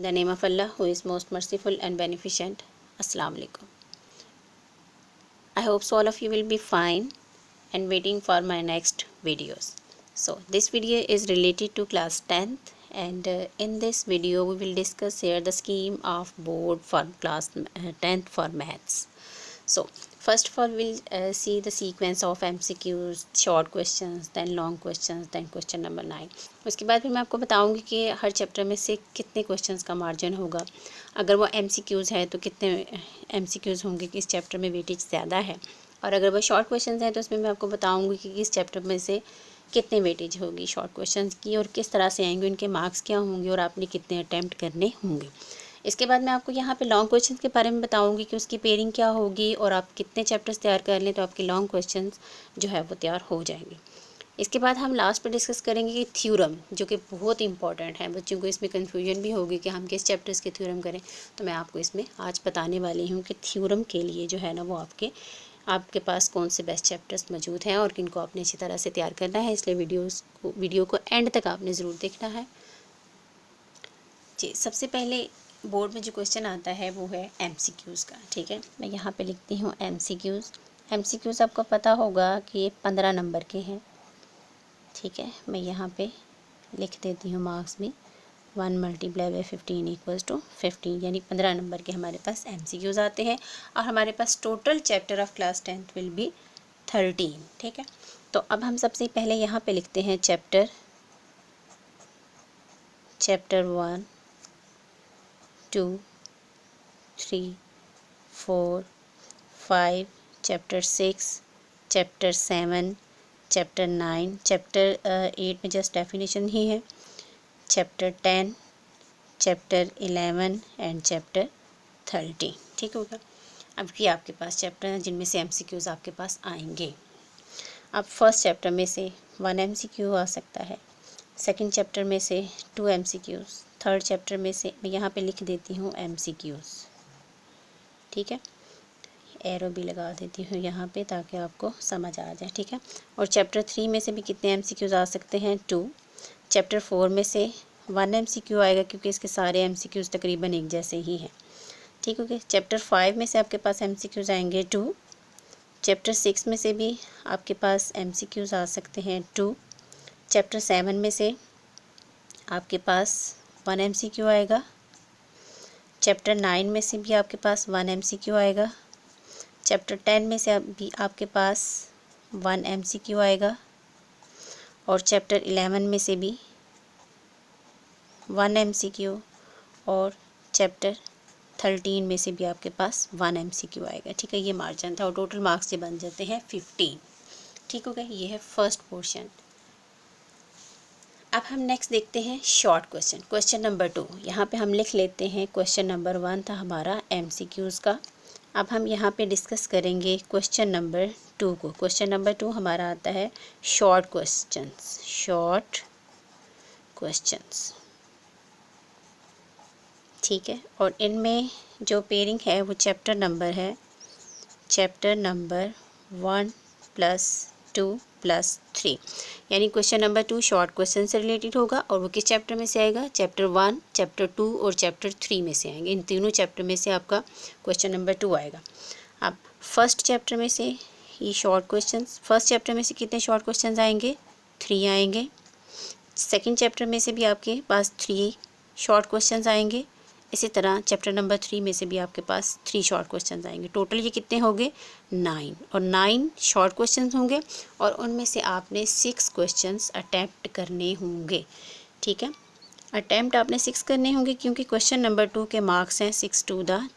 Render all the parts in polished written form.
In the name of Allah, who is most merciful and beneficent. Assalamu alaikum. I hope so all of you will be fine and waiting for my next videos. So this video is related to class 10th, and in this video we will discuss here the scheme of board for class 10th for maths. So first of all we'll see the sequence of MCQs, short questions, then long questions, then question number 9. उसके बाद फिर मैं आपको बताऊंगी कि हर chapter में से कितने क्वेश्चंस का मार्जिन होगा, अगर वो MCQs है तो कितने MCQs होंगे, किस चैप्टर में वेटेज ज़्यादा है, और अगर वो शॉर्ट क्वेश्चंस हैं तो उसमें मैं आपको बताऊंगी कि किस चैप्टर में से कितने वेटेज होगी शॉर्ट क्वेश्चंस की और किस तरह से आएंगे, उनके मार्क्स क्या होंगे और आपने कितने अटैम्प्ट करने होंगे। इसके बाद मैं आपको यहाँ पे लॉन्ग क्वेश्चंस के बारे में बताऊंगी कि उसकी पेयरिंग क्या होगी और आप कितने चैप्टर्स तैयार कर लें तो आपके लॉन्ग क्वेश्चंस जो है वो तैयार हो जाएंगे। इसके बाद हम लास्ट पे डिस्कस करेंगे कि थ्योरम, जो कि बहुत इंपॉर्टेंट है, बच्चों को इसमें कन्फ्यूजन भी होगी कि हम किस चैप्टर्स के थ्योरम करें, तो मैं आपको इसमें आज बताने वाली हूँ कि थ्योरम के लिए जो है ना वो आपके पास कौन से बेस्ट चैप्टर्स मौजूद हैं और किनको आपने अच्छी तरह से तैयार करना है। इसलिए वीडियो को एंड तक आपने ज़रूर देखना है जी। सबसे पहले बोर्ड में जो क्वेश्चन आता है वो है MCQs का, ठीक है। मैं यहाँ पे लिखती हूँ MCQs आपको पता होगा कि ये 15 नंबर के हैं, ठीक है। मैं यहाँ पे लिख देती हूँ मार्क्स में 1 × 15 = 15, यानी 15 नंबर के हमारे पास MCQs आते हैं और हमारे पास total chapter of class 10th will be 13, ठीक है। तो अब हम सबसे पहले यहाँ पे लिखते हैं chapter 1, 2, 3, 4, 5, chapter 6, chapter 7, chapter 9, chapter 8 में जस्ट डेफिनेशन ही है, चैप्टर 10, चैप्टर 11 एंड चैप्टर 13, ठीक होगा। अब ये आपके पास चैप्टर हैं जिनमें से MCQs आपके पास आएंगे। अब फर्स्ट चैप्टर में से 1 MCQ आ सकता है, सेकंड चैप्टर में से 2 MCQs, थर्ड चैप्टर में से मैं यहाँ पे लिख देती हूँ MCQs, ठीक है। एरो भी लगा देती हूँ यहाँ पे ताकि आपको समझ आ जाए, ठीक है। और चैप्टर 3 में से भी कितने MCQs आ सकते हैं, 2। चैप्टर 4 में से 1 MCQ आएगा क्योंकि इसके सारे MCQs तकरीबन एक जैसे ही हैं, ठीक हो गया। चैप्टर 5 में से आपके पास MCQs आएंगे 2। चैप्टर 6 में से भी आपके पास MCQs आ सकते हैं 2। चैप्टर 7 में से आपके पास 1 MCQ आएगा। चैप्टर 9 में से भी आपके पास 1 MCQ आएगा। चैप्टर 10 में से भी आपके पास 1 MCQ आएगा और चैप्टर 11 में से भी 1 MCQ और चैप्टर 13 में से भी आपके पास 1 MCQ आएगा, ठीक है। ये मार्जिन था और टोटल मार्क्स ये बन जाते हैं 15, ठीक हो गया। ये है फर्स्ट पोर्शन। अब हम नेक्स्ट देखते हैं शॉर्ट क्वेश्चन नंबर 2। यहाँ पे हम लिख लेते हैं क्वेश्चन नंबर 1 था हमारा MCQs का। अब हम यहाँ पे डिस्कस करेंगे क्वेश्चन नंबर 2 को। क्वेश्चन नंबर 2 हमारा आता है शॉर्ट क्वेश्चंस, ठीक है। और इनमें जो पेयरिंग है वो चैप्टर नंबर 1 + 2 + 3, यानी क्वेश्चन नंबर 2 शॉर्ट क्वेश्चन से रिलेटेड होगा और वो किस चैप्टर में से आएगा, चैप्टर 1, चैप्टर 2 और चैप्टर 3 में से आएंगे। इन तीनों चैप्टर में से आपका क्वेश्चन नंबर 2 आएगा। अब फर्स्ट चैप्टर में से ये शॉर्ट क्वेश्चंस, फर्स्ट चैप्टर में से कितने शॉर्ट क्वेश्चंस आएंगे, 3 आएंगे। सेकंड चैप्टर में से भी आपके पास 3 शॉर्ट क्वेश्चंस आएंगे। इसी तरह चैप्टर नंबर 3 में से भी आपके पास 3 शॉर्ट क्वेश्चंस आएंगे। टोटल ये कितने होंगे, 9, और 9 शॉर्ट क्वेश्चंस होंगे और उनमें से आपने 6 क्वेश्चंस अटैम्प्ट करने होंगे, ठीक है। अटैम्प्ट आपने 6 करने होंगे क्योंकि क्वेश्चन नंबर 2 के मार्क्स हैं 6 ×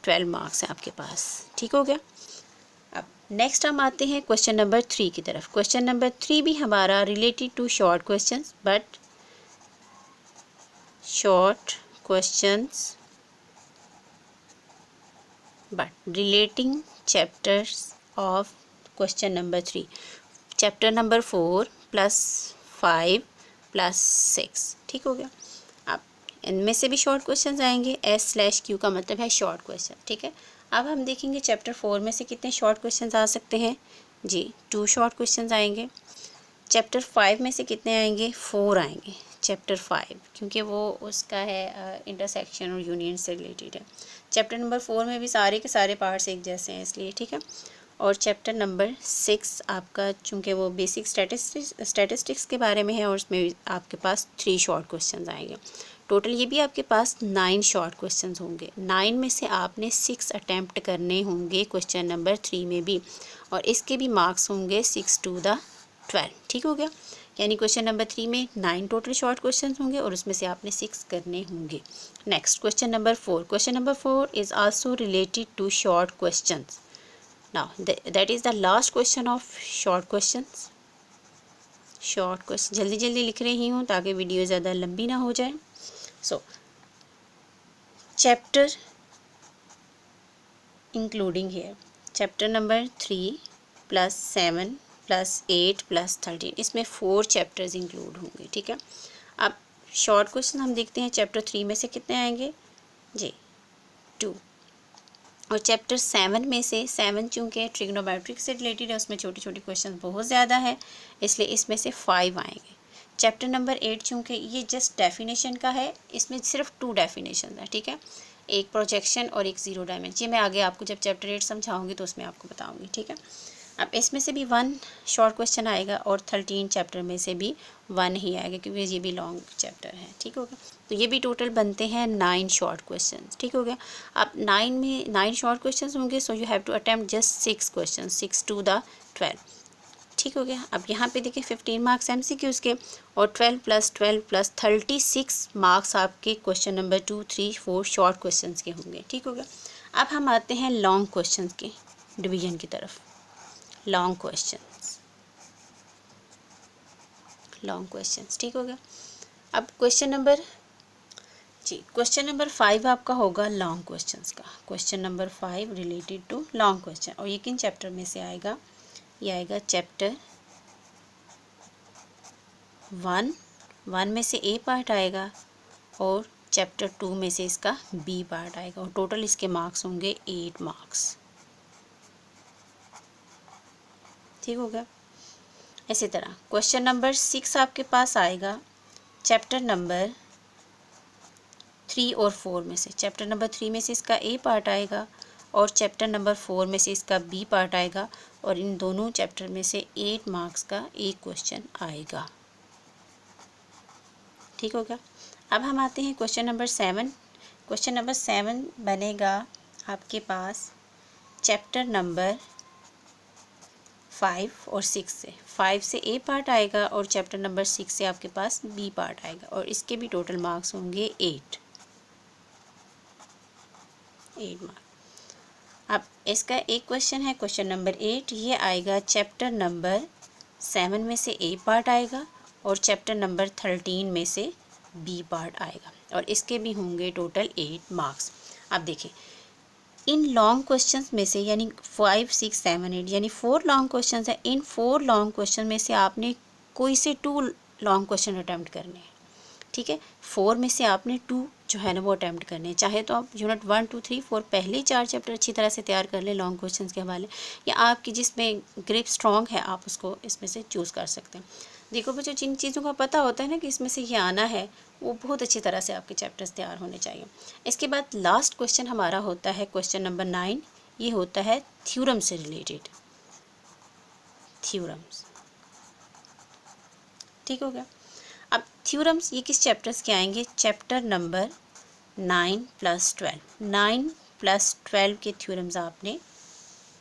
12 मार्क्स हैं आपके पास, ठीक हो गया। अब नेक्स्ट हम आते हैं क्वेश्चन नंबर 3 की तरफ। क्वेश्चन नंबर 3 भी हमारा related to short questions, but short questions but relating chapters of question number 3, chapter number 4 + 5 + 6, ठीक हो गया। अब इनमें से भी शॉर्ट क्वेश्चंस आएंगे, S/Q का मतलब है शॉर्ट क्वेश्चन, ठीक है। अब हम देखेंगे चैप्टर 4 में से कितने शॉर्ट क्वेश्चंस आ सकते हैं जी, 2 शॉर्ट क्वेश्चंस आएंगे। चैप्टर 5 में से कितने आएंगे, 4 आएंगे। चैप्टर 5, क्योंकि वो उसका है इंटरसेक्शन और यूनियन से रिलेटेड है। चैप्टर नंबर 4 में भी सारे के सारे पार्ट्स एक जैसे हैं इसलिए, ठीक है। और चैप्टर नंबर 6 आपका चूँकि वो बेसिक स्टैटिस्टिक्स के बारे में है और उसमें भी आपके पास 3 शॉर्ट क्वेश्चंस आएंगे। टोटल ये भी आपके पास 9 शॉर्ट क्वेश्चंस होंगे। 9 में से आपने 6 अटैम्प्ट करने होंगे क्वेश्चन नंबर 3 में भी, और इसके भी मार्क्स होंगे 6 to the 12, ठीक हो गया। यानी क्वेश्चन नंबर 3 में 9 टोटल शॉर्ट क्वेश्चंस होंगे और उसमें से आपने 6 करने होंगे। Next question number 4। Question number 4 is also related to short questions. Now that is the last question of short questions. Short question जल्दी जल्दी लिख रही हूँ ताकि वीडियो ज़्यादा लंबी ना हो जाए। So chapter including here, chapter number 3 + 7 + 8 + 13, इसमें 4 चैप्टर्स इंक्लूड होंगे, ठीक है। अब शॉर्ट क्वेश्चन हम देखते हैं चैप्टर 3 में से कितने आएंगे जी, 2। और चैप्टर 7 में से 7 चूँकि ट्रिग्नोमेट्रिक से रिलेटेड है, उसमें छोटे छोटे क्वेश्चन बहुत ज़्यादा है, इसलिए इसमें से 5 आएंगे। चैप्टर नंबर 8 चूँकि ये जस्ट डेफिनेशन का है, इसमें सिर्फ 2 डेफिनेशन है, ठीक है, एक प्रोजेक्शन और एक ज़ीरो डायमेंशन। ये मैं आगे आपको जब चैप्टर 8 समझाऊंगी तो उसमें आपको बताऊंगी, ठीक है। अब इसमें से भी 1 शॉर्ट क्वेश्चन आएगा और 13 चैप्टर में से भी 1 ही आएगा, क्योंकि ये भी लॉन्ग चैप्टर है, ठीक हो गया। तो ये भी टोटल बनते हैं 9 शॉर्ट क्वेश्चन, ठीक हो गया। अब 9 में 9 शॉर्ट क्वेश्चन होंगे, so you have to attempt just 6 question, 6 to the 12, ठीक हो गया। अब यहाँ पे देखिए 15 मार्क्स MCQs के और 12 + 12 + 36 मार्क्स आपके क्वेश्चन नंबर 2, 3, 4 शॉर्ट क्वेश्चंस के होंगे, ठीक हो गया। अब हम आते हैं लॉन्ग क्वेश्चंस के डिवीजन की तरफ। लॉन्ग क्वेश्चंस, ठीक हो गया। अब क्वेश्चन नंबर 5 आपका होगा लॉन्ग क्वेश्चंस का। Question number 5 related to long question, और ये किन चैप्टर में से आएगा, ये आएगा चैप्टर 1 में से A पार्ट आएगा और चैप्टर 2 में से इसका B पार्ट आएगा, और टोटल इसके मार्क्स होंगे 8 मार्क्स, ठीक हो गया। इसी तरह क्वेश्चन नंबर 6 आपके पास आएगा चैप्टर नंबर 3 और 4 में से। चैप्टर नंबर 3 में से इसका A पार्ट आएगा और चैप्टर नंबर 4 में से इसका B पार्ट आएगा, और इन दोनों चैप्टर में से 8 मार्क्स का एक क्वेश्चन आएगा, ठीक हो गया। अब हम आते हैं क्वेश्चन नंबर 7। क्वेश्चन नंबर 7 बनेगा आपके पास चैप्टर नंबर 5 और 6 से। 5 से A पार्ट आएगा और चैप्टर नंबर 6 से आपके पास B पार्ट आएगा, और इसके भी टोटल मार्क्स होंगे 8 मार्क्स। अब इसका एक क्वेश्चन है क्वेश्चन नंबर 8, ये आएगा चैप्टर नंबर 7 में से A पार्ट आएगा और चैप्टर नंबर 13 में से B पार्ट आएगा, और इसके भी होंगे टोटल 8 मार्क्स। अब देखिए इन लॉन्ग क्वेश्चंस में से, यानी 5, 6, 7, 8 यानी 4 लॉन्ग क्वेश्चंस हैं। इन 4 लॉन्ग क्वेश्चन में से आपने कोई से 2 लॉन्ग क्वेश्चन अटैम्प्ट करने हैं, ठीक है। 4 में से आपने 2 जो है ना वो अटैम्प्ट करने हैं। चाहे तो आप यूनिट 1, 2, 3, 4 पहले 4 चैप्टर अच्छी तरह से तैयार कर लें लॉन्ग क्वेश्चन के हवाले, या आपकी जिसमें ग्रिप स्ट्रॉन्ग है आप उसको इसमें से चूज़ कर सकते हैं। देखो बच्चों, जिन चीज़ों का पता होता है ना कि इसमें से ये आना है, वो बहुत अच्छी तरह से आपके चैप्टर्स तैयार होने चाहिए। इसके बाद लास्ट क्वेश्चन हमारा होता है क्वेश्चन नंबर 9, ये होता है थ्योरम से रिलेटेड, थ्योरम्स, ठीक हो गया। अब थ्योरम्स ये किस चैप्टर्स के आएंगे, चैप्टर नंबर 9 + 12। 9 + 12 के थ्योरम्स आपने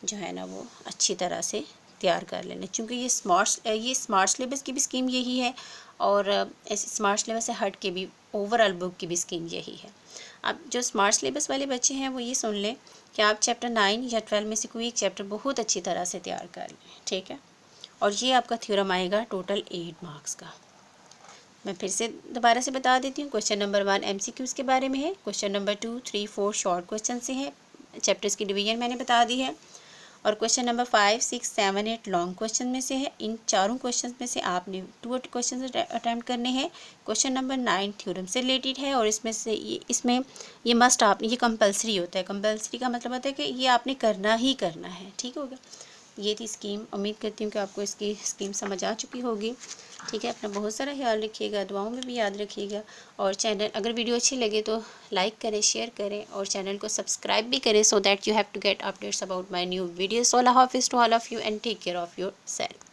जो है ना वो अच्छी तरह से तैयार कर लेने, क्योंकि ये स्मार्ट सिलेबस की भी स्कीम यही है, और ऐसे स्मार्ट सिलेबस से हट के भी ओवरऑल बुक की भी स्कीम यही है। अब जो स्मार्ट सिलेबस वाले बच्चे हैं वो ये सुन लें कि आप चैप्टर 9 या 12 में से कोई एक चैप्टर बहुत अच्छी तरह से तैयार कर लें, ठीक है। और ये आपका थ्योरम आएगा टोटल 8 मार्क्स का। मैं फिर से दोबारा से बता देती हूँ। क्वेश्चन नंबर 1 MCQs के बारे में है, क्वेश्चन नंबर 2, 3, 4 शॉर्ट क्वेश्चन से है, चैप्टर्स की डिवीजन मैंने बता दी है, और क्वेश्चन नंबर 5, 6, 7, 8 लॉन्ग क्वेश्चन में से है। इन चारों क्वेश्चन में से आपने 2 क्वेश्चन अटैम्प्ट करने हैं। क्वेश्चन नंबर 9 थ्योरम से रिलेटेड है, और इसमें ये मस्ट आप, ये कंपलसरी होता है। कंपलसरी का मतलब होता है कि ये आपने करना ही करना है, ठीक हो गया। ये थी स्कीम। उम्मीद करती हूँ कि आपको इसकी स्कीम समझ आ चुकी होगी। ठीक है, अपना बहुत सारा ख्याल रखिएगा, दुआओं में भी याद रखिएगा। और चैनल अगर वीडियो अच्छी लगे तो लाइक करें, शेयर करें और चैनल को सब्सक्राइब भी करें, so that you have to get updates about my new videos. अल्लाह हाफिज़ to all of you and take care of your self.